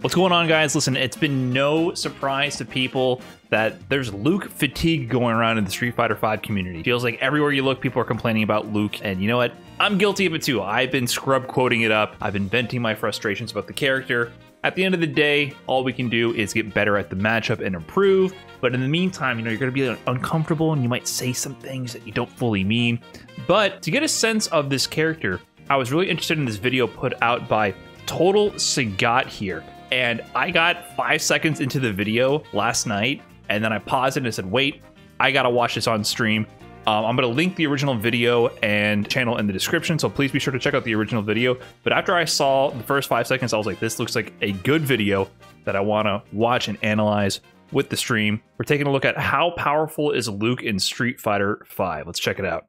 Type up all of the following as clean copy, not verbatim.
What's going on, guys? Listen, it's been no surprise to people that there's Luke fatigue going around in the Street Fighter V community. Feels like everywhere you look, people are complaining about Luke, and you know what? I'm guilty of it too. I've been scrub quoting it up. I've been venting my frustrations about the character. At the end of the day, all we can do is get better at the matchup and improve. But in the meantime, you're going to be uncomfortable and you might say some things that you don't fully mean. But to get a sense of this character, I was really interested in this video put out by Total Sagat here. And I got 5 seconds into the video last night, and then I paused it and I said, wait, I gotta watch this on stream. I'm gonna link the original video and channel in the description, so please be sure to check out the original video. But after I saw the first 5 seconds, I was like, this looks like a good video that I wanna watch and analyze with the stream. We're taking a look at how powerful is Luke in Street Fighter V. Let's check it out.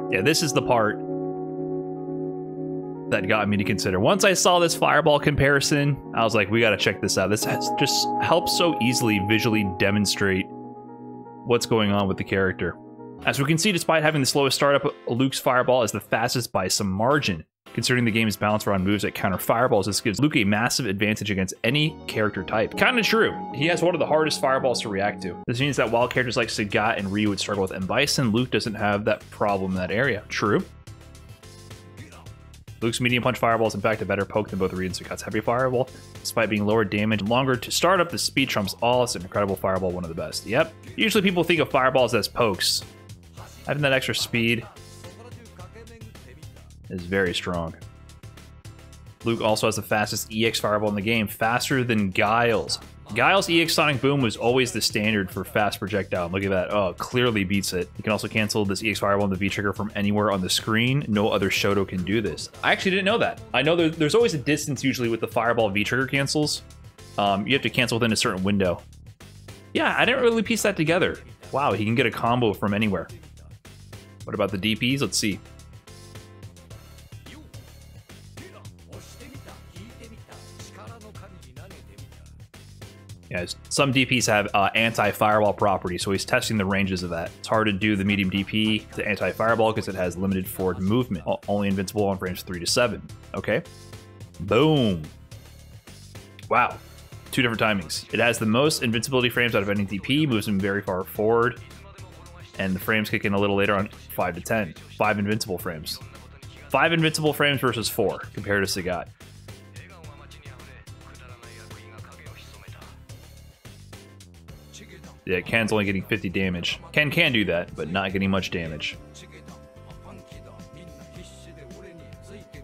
Yeah, this is the part that got me to consider. Once I saw this fireball comparison, I was like, we gotta check this out. This just helps so easily visually demonstrate what's going on with the character. As we can see, despite having the slowest startup, Luke's fireball is the fastest by some margin. Considering the game is balanced around moves that counter fireballs, this gives Luke a massive advantage against any character type. Kinda true. He has one of the hardest fireballs to react to. This means that while characters like Sagat and Ryu would struggle with M. Bison, Luke doesn't have that problem in that area. True. Luke's medium punch fireball is in fact a better poke than both Ryu and Sagat's heavy fireball. Despite being lower damage and longer to start up, the speed trumps all. It's an incredible fireball, one of the best. Yep. Usually people think of fireballs as pokes. Having that extra speed is very strong. Luke also has the fastest EX fireball in the game, faster than Guile's. Guile's EX Sonic Boom was always the standard for fast projectile. Look at that. Oh, clearly beats it. You can also cancel this EX Fireball and the V-Trigger from anywhere on the screen. No other Shoto can do this. I actually didn't know that. I know there's always a distance usually with the Fireball V-Trigger cancels. You have to cancel within a certain window. Yeah, I didn't really piece that together. Wow, he can get a combo from anywhere. What about the DPs? Let's see. Yeah, some DPs have anti-fireball properties, so he's testing the ranges of that. It's hard to do the medium DP to anti-fireball because it has limited forward movement, only invincible on frames 3 to 7. Okay. Boom. Wow. 2 different timings. It has the most invincibility frames out of any DP, moves him very far forward, and the frames kick in a little later on 5 to 10. 5 invincible frames. 5 invincible frames versus 4 compared to Sagat. Yeah, Ken's only getting 50 damage. Ken can do that, but not getting much damage.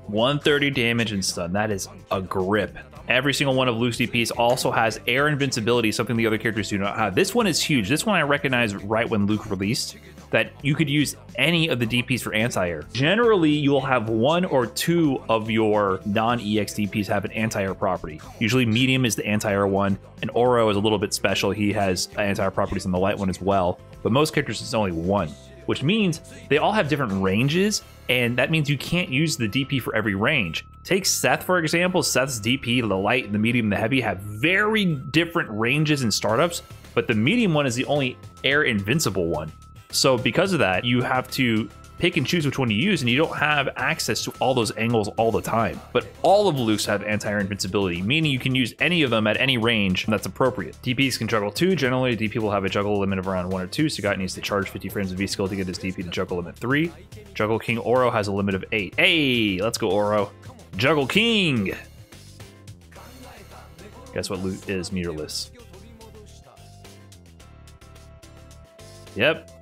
130 damage and stun. That is a grip. Every single one of Luke's DPs also has air invincibility, something the other characters do not have. This one is huge. This one I recognized right when Luke released, that you could use any of the DPs for anti-air. Generally, you will have 1 or 2 of your non-EX DPs have an anti-air property. Usually medium is the anti-air one, and Oro is a little bit special. He has anti-air properties on the light one as well, but most characters it's only 1, which means they all have different ranges, and that means you can't use the DP for every range. Take Seth, for example. Seth's DP, the light, the medium, the heavy have very different ranges and startups, but the medium one is the only air invincible one. So because of that, you have to pick and choose which one you use, and you don't have access to all those angles all the time. But all of Luke's have anti-air invincibility, meaning you can use any of them at any range that's appropriate. DPs can juggle 2. Generally, DP will have a juggle limit of around 1 or 2. Sagat needs to charge 50 frames of V-skill to get his DP to juggle limit 3. Juggle King Oro has a limit of 8. Hey, let's go Oro. Juggle King! Guess what Luke is meterless? Yep.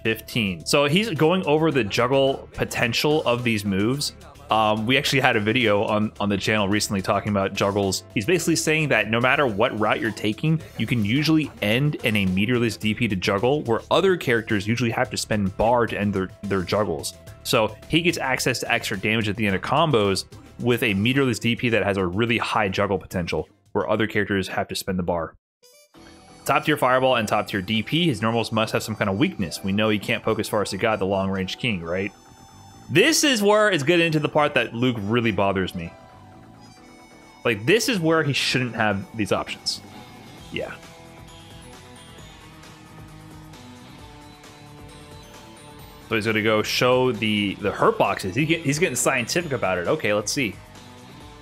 15. So he's going over the juggle potential of these moves. We actually had a video on the channel recently talking about juggles. He's basically saying that no matter what route you're taking, you can usually end in a meterless DP to juggle, where other characters usually have to spend bar to end their juggles. So he gets access to extra damage at the end of combos with a meterless DP that has a really high juggle potential, where other characters have to spend the bar. Top tier fireball and top tier DP, his normals must have some kind of weakness. We know he can't poke as far as Sagat, the long range king, right? This is where it's getting into the part that Luke really bothers me. Like, this is where he shouldn't have these options. Yeah. So he's gonna go show the hurt boxes. He's getting scientific about it. Okay, let's see.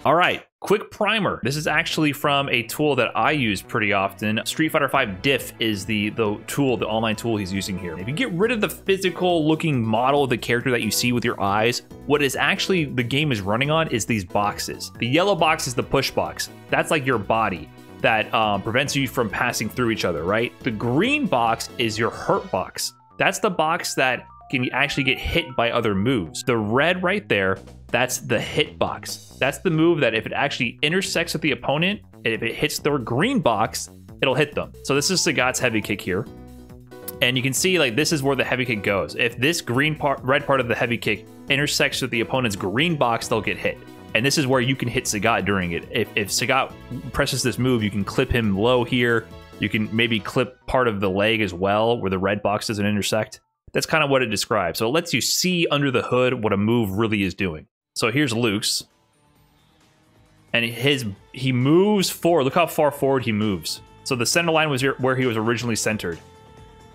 All right. Quick Primer. This is actually from a tool that I use pretty often. Street Fighter V Diff is the tool, the online tool he's using here. If you get rid of the physical looking model of the character that you see with your eyes, what is actually the game is running on is these boxes. The yellow box is the push box. That's like your body that prevents you from passing through each other, right? The green box is your hurt box. That's the box that can actually get hit by other moves. The red right there, that's the hit box. That's the move that if it actually intersects with the opponent, and if it hits their green box, it'll hit them. So this is Sagat's heavy kick here. And you can see like this is where the heavy kick goes. If this red part of the heavy kick intersects with the opponent's green box, they'll get hit. And this is where you can hit Sagat during it. If Sagat presses this move, you can clip him low here. You can maybe clip part of the leg as well, where the red box doesn't intersect. That's kind of what it describes. So it lets you see under the hood what a move really is doing. So here's Luke's. And he moves forward. Look how far forward he moves. So the center line was where he was originally centered.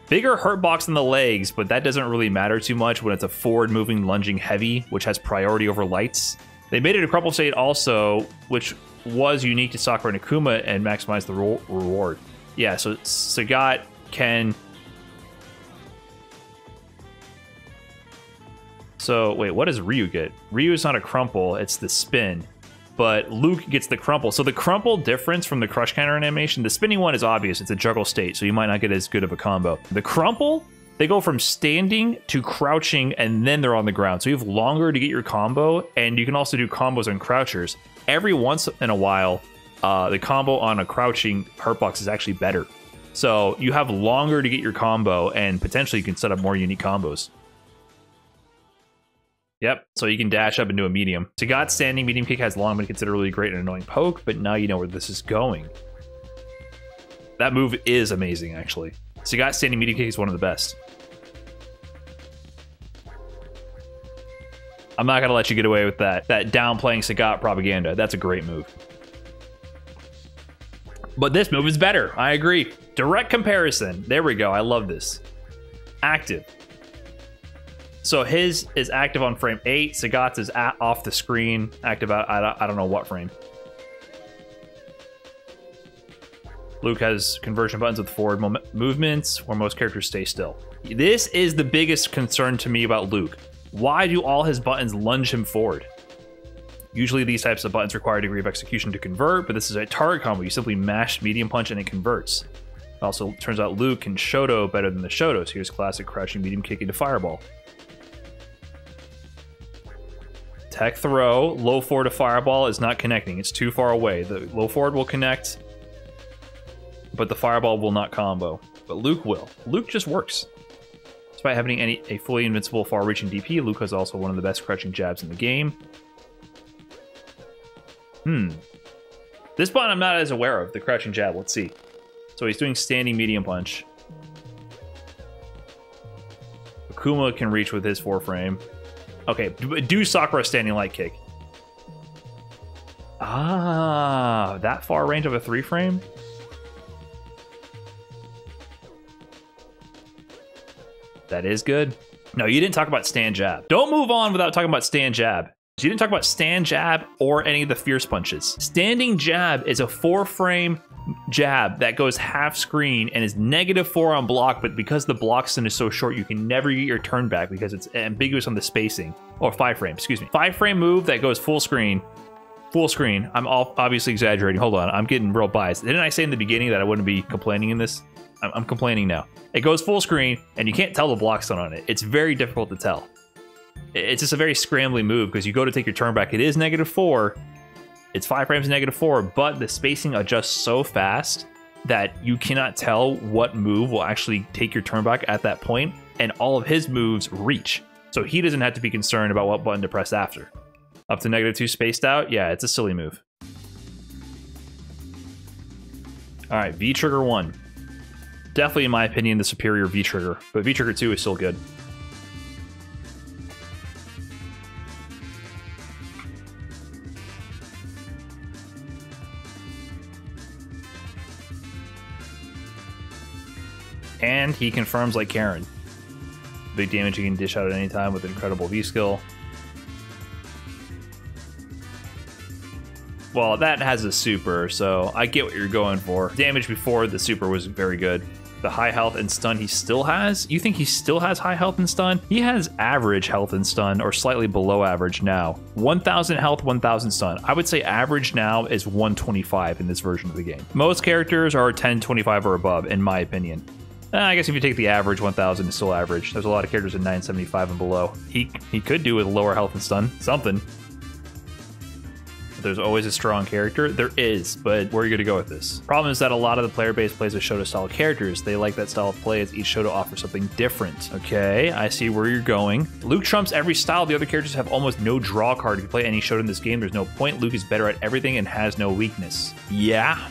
Bigger hurt box in the legs, but that doesn't really matter too much when it's a forward moving lunging heavy, which has priority over lights. They made it a crumple state also, which was unique to Sakura and Akuma and maximized the reward. Yeah, so Sagat can... So, wait, what does Ryu get? Ryu is not a crumple, it's the spin. But Luke gets the crumple. So the crumple difference from the crush counter animation, the spinning one is obvious, it's a juggle state, so you might not get as good of a combo. The crumple, they go from standing to crouching, and then they're on the ground. So you have longer to get your combo, and you can also do combos on crouchers. Every once in a while, the combo on a crouching hurtbox is actually better. So you have longer to get your combo, and potentially you can set up more unique combos. Yep, so you can dash up into a medium. Sagat's standing medium kick has long been considered really great and annoying poke, but now you know where this is going. That move is amazing, actually. Sagat's standing medium kick is one of the best. I'm not going to let you get away with that downplaying Sagat propaganda. That's a great move. But this move is better. I agree. Direct comparison. There we go. I love this. Active. So his is active on frame 8. Sagat's is off the screen. Active out, I don't know what frame. Luke has conversion buttons with forward movements where most characters stay still. This is the biggest concern to me about Luke. Why do all his buttons lunge him forward? Usually these types of buttons require a degree of execution to convert, but this is a target combo. You simply mash medium punch and it converts. It also turns out Luke can Shoto better than the Shotos. Here's classic crouching medium kick into fireball. Tech throw, low forward to fireball is not connecting. It's too far away. The low forward will connect, but the fireball will not combo. But Luke will. Luke just works. Despite having a fully invincible far-reaching DP, Luke is also one of the best crouching jabs in the game. This button I'm not as aware of, the crouching jab. Let's see. So he's doing standing medium punch. Akuma can reach with his 4-frame. Okay, do Sakura standing light kick. Ah, that far range of a 3-frame? That is good. No, you didn't talk about stand jab. Don't move on without talking about stand jab. You didn't talk about stand jab or any of the fierce punches. Standing jab is a 4-frame jab that goes half screen and is -4 on block, but because the block stun is so short, you can never get your turn back because it's ambiguous on the spacing. Or 5-frame, excuse me. 5-frame move that goes full screen. Full screen. I'm obviously exaggerating. Hold on, I'm getting real biased. Didn't I say in the beginning that I wouldn't be complaining in this? I'm complaining now. It goes full screen, and you can't tell the block stun on it. It's very difficult to tell. It's just a very scrambly move because you go to take your turn back. It is -4. It's 5 frames -4, but the spacing adjusts so fast that you cannot tell what move will actually take your turn back at that point, and all of his moves reach. So he doesn't have to be concerned about what button to press after. Up to -2 spaced out? Yeah, it's a silly move. All right, V-Trigger 1. Definitely, in my opinion, the superior V-Trigger, but V-Trigger 2 is still good. And he confirms like Karen. Big damage he can dish out at any time with incredible V-skill. Well, that has a super, so I get what you're going for. Damage before the super was very good. The high health and stun he still has? You think he still has high health and stun? He has average health and stun, or slightly below average now. 1,000 health, 1,000 stun. I would say average now is 125 in this version of the game. Most characters are 1025 or above, in my opinion. I guess if you take the average, 1,000 is still average. There's a lot of characters in 975 and below. He could do with lower health and stun. Something. There's always a strong character. There is, but where are you going to go with this? Problem is that a lot of the player base plays with Shoto style characters. They like that style of play as each Shoto offers something different. Okay, I see where you're going. Luke trumps every style. The other characters have almost no draw card. If you play any Shoto in this game, there's no point. Luke is better at everything and has no weakness. Yeah.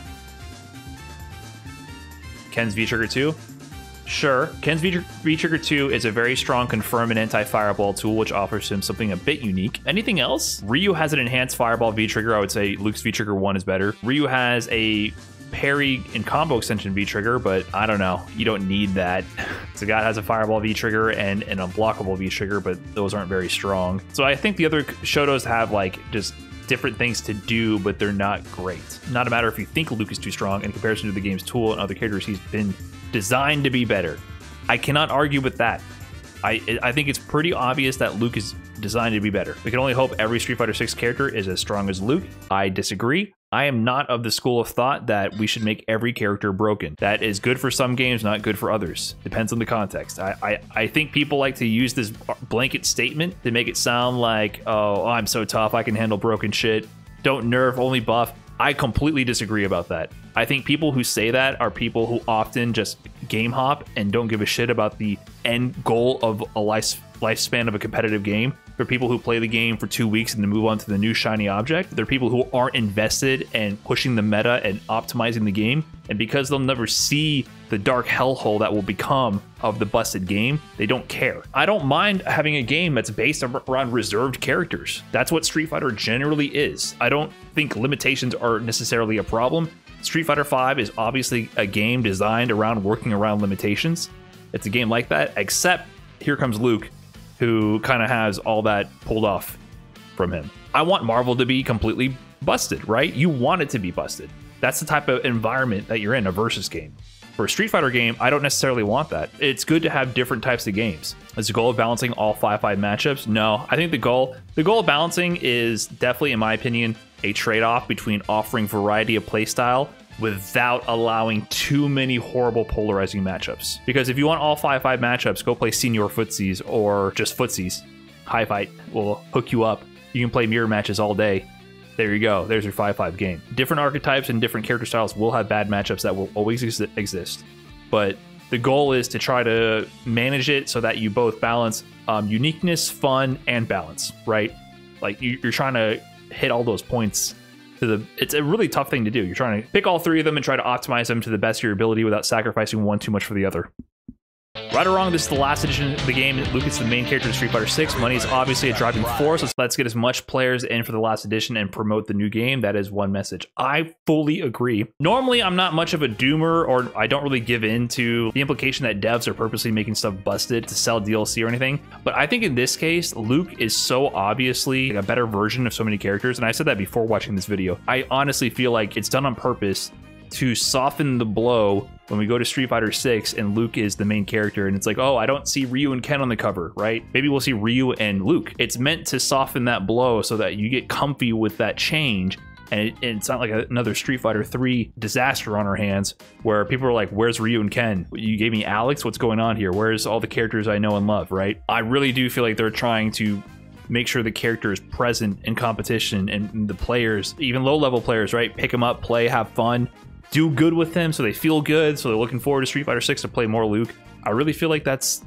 Ken's V-Trigger 2? Sure. Ken's V-Trigger 2 is a very strong confirm and anti-fireball tool, which offers him something a bit unique. Anything else? Ryu has an enhanced fireball V-Trigger. I would say Luke's V-Trigger 1 is better. Ryu has a parry and combo extension V-Trigger, but I don't know. You don't need that. Sagat has a fireball V-Trigger and an unblockable V-Trigger, but those aren't very strong. So I think the other Shotos have like just different things to do, but they're not great. Not a matter if you think Luke is too strong in comparison to the game's tool and other characters. He's been designed to be better. I cannot argue with that. I think it's pretty obvious that Luke is designed to be better. We can only hope every Street Fighter 6 character is as strong as Luke. I disagree. I am not of the school of thought that we should make every character broken. That is good for some games, not good for others. Depends on the context. I think people like to use this blanket statement to make it sound like, oh, I'm so tough, I can handle broken shit. Don't nerf, only buff. I completely disagree about that. I think people who say that are people who often just game hop and don't give a shit about the end goal of a lifespan of a competitive game. They're people who play the game for 2 weeks and then move on to the new shiny object. They're people who aren't invested in pushing the meta and optimizing the game. And because they'll never see the dark hellhole that will become of the busted game, they don't care. I don't mind having a game that's based around reserved characters. That's what Street Fighter generally is. I don't think limitations are necessarily a problem. Street Fighter V is obviously a game designed around working around limitations. It's a game like that, except here comes Luke, who kind of has all that pulled off from him. I want Marvel to be completely busted, right? You want it to be busted. That's the type of environment that you're in, a versus game. For a Street Fighter game, I don't necessarily want that. It's good to have different types of games. Is the goal of balancing all 5-5 matchups? No, I think the goal of balancing is definitely, in my opinion, a trade-off between offering variety of playstyle without allowing too many horrible polarizing matchups. Because if you want all 5-5 matchups, go play Senior Footsies or just Footsies. High Fight will hook you up. You can play mirror matches all day. There you go. There's your 5-5 game. Different archetypes and different character styles will have bad matchups that will always exist. But the goal is to try to manage it so that you both balance uniqueness, fun, and balance, right? Like you're trying to hit all those points to it's a really tough thing to do. You're trying to pick all three of them and try to optimize them to the best of your ability without sacrificing one too much for the other. Right or wrong, this is the last edition of the game. Luke is the main character of Street Fighter 6. Money is obviously a driving force. Let's get as much players in for the last edition and promote the new game. That is one message. I fully agree. Normally, I'm not much of a doomer, or I don't really give in to the implication that devs are purposely making stuff busted to sell DLC or anything. But I think in this case, Luke is so obviously a better version of so many characters. And I said that before watching this video. I honestly feel like it's done on purpose to soften the blow when we go to Street Fighter 6 and Luke is the main character and it's like, oh, I don't see Ryu and Ken on the cover, right? Maybe we'll see Ryu and Luke. It's meant to soften that blow so that you get comfy with that change, and it's not like another Street Fighter 3 disaster on our hands where people are like, where's Ryu and Ken? You gave me Alex? What's going on here? Where's all the characters I know and love, right? I really do feel like they're trying to make sure the character is present in competition, and the players, even low-level players, right? Pick them up, play, have fun, do good with them so they feel good, so they're looking forward to Street Fighter 6 to play more Luke. I really feel like that's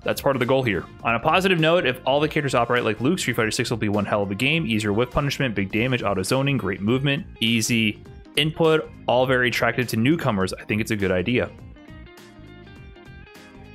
part of the goal here. On a positive note, if all the characters operate like Luke, Street Fighter 6 will be one hell of a game. Easier whiff punishment, big damage, auto zoning, great movement, easy input, all very attractive to newcomers. I think it's a good idea.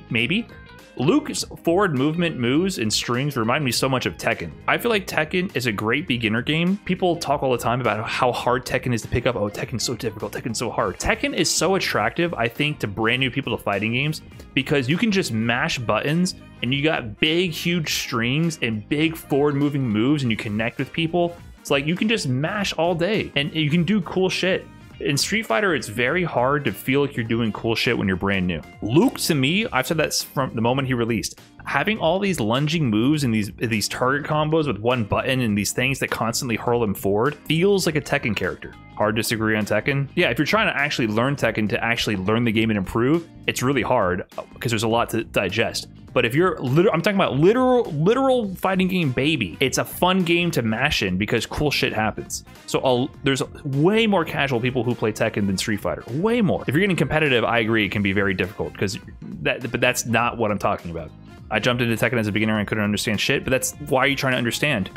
Maybe. Luke's forward movement moves and strings remind me so much of Tekken. I feel like Tekken is a great beginner game. People talk all the time about how hard Tekken is to pick up. Oh, Tekken's so difficult, Tekken's so hard. Tekken is so attractive, I think, to brand new people to fighting games because you can just mash buttons and you got big, huge strings and big forward moving moves and you connect with people. It's like you can just mash all day and you can do cool shit. In Street Fighter, it's very hard to feel like you're doing cool shit when you're brand new. Luke, to me, I've said that from the moment he released. Having all these lunging moves and these target combos with one button and these things that constantly hurl him forward feels like a Tekken character. Hard to disagree on Tekken. Yeah, if you're trying to actually learn Tekken to actually learn the game and improve, it's really hard because there's a lot to digest. But if you're, I'm talking about literal fighting game baby, it's a fun game to mash in because cool shit happens. So there's way more casual people who play Tekken than Street Fighter, way more. If you're getting competitive, I agree, it can be very difficult because but that's not what I'm talking about. I jumped into Tekken as a beginner and couldn't understand shit, but that's why are you trying to understand?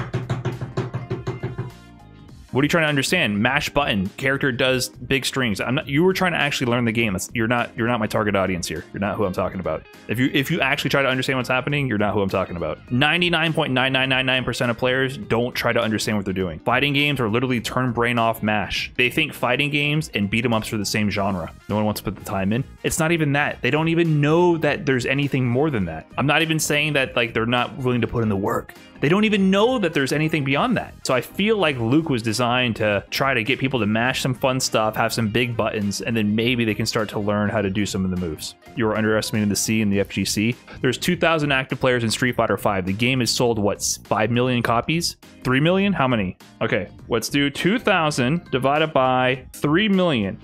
What are you trying to understand? Mash button, character does big strings. You were trying to actually learn the game. You're not my target audience here. You're not who I'm talking about. If you actually try to understand what's happening, you're not who I'm talking about. 99.9999% of players don't try to understand what they're doing. Fighting games are literally turn brain off mash. They think fighting games and beat 'em ups are the same genre. No one wants to put the time in. It's not even that. They don't even know that there's anything more than that. I'm not even saying that like they're not willing to put in the work. They don't even know that there's anything beyond that. So I feel like Luke was designed to try to get people to mash some fun stuff, have some big buttons, and then maybe they can start to learn how to do some of the moves. You were underestimating the C in the FGC. There's 2,000 active players in Street Fighter V. The game has sold, what, 5 million copies? 3 million? How many? Okay, let's do 2,000 divided by 3 million.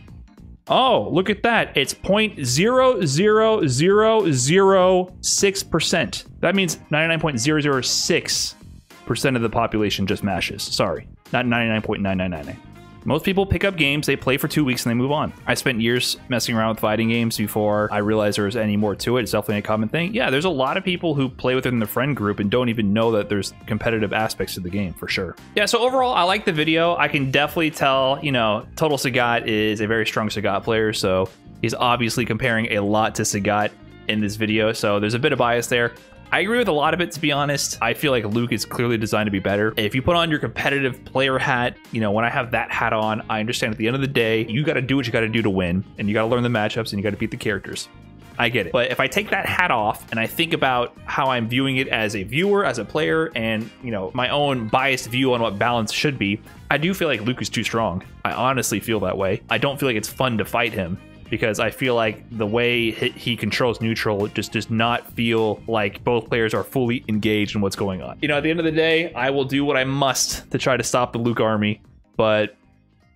Oh, look at that. It's 0.00006%. That means 99.006% of the population just mashes. Sorry, not 99.9999. Most people pick up games, they play for 2 weeks, and they move on. I spent years messing around with fighting games before I realized there was any more to it. It's definitely a common thing. Yeah, there's a lot of people who play within the friend group and don't even know that there's competitive aspects to the game, for sure. Yeah, so overall, I like the video. I can definitely tell, you know, Total Sagat is a very strong Sagat player, so he's obviously comparing a lot to Sagat in this video, so there's a bit of bias there. I agree with a lot of it, to be honest. I feel like Luke is clearly designed to be better. If you put on your competitive player hat, you know, when I have that hat on, I understand at the end of the day, you got to do what you got to do to win, and you got to learn the matchups, and you got to beat the characters. I get it. But if I take that hat off and I think about how I'm viewing it as a viewer, as a player, and, you know, my own biased view on what balance should be, I do feel like Luke is too strong. I honestly feel that way. I don't feel like it's fun to fight him, because I feel like the way he controls neutral just does not feel like both players are fully engaged in what's going on. You know, at the end of the day, I will do what I must to try to stop the Luke army, but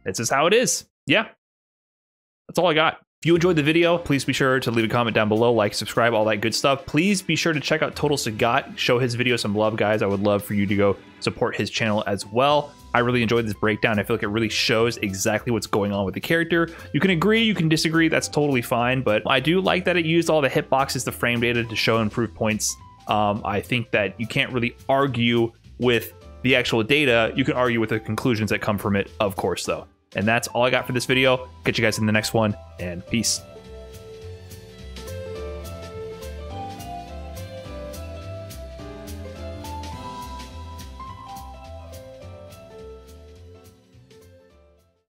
it's just how it is. Yeah, that's all I got. If you enjoyed the video, please be sure to leave a comment down below, like, subscribe, all that good stuff. Please be sure to check out Total Sagat. Show his video some love, guys. I would love for you to go support his channel as well. I really enjoyed this breakdown. I feel like it really shows exactly what's going on with the character. You can agree, you can disagree, that's totally fine, but I do like that it used all the hitboxes, the frame data to show improved points. I think that you can't really argue with the actual data. You can argue with the conclusions that come from it, of course, though. And that's all I got for this video. Catch you guys in the next one, and peace.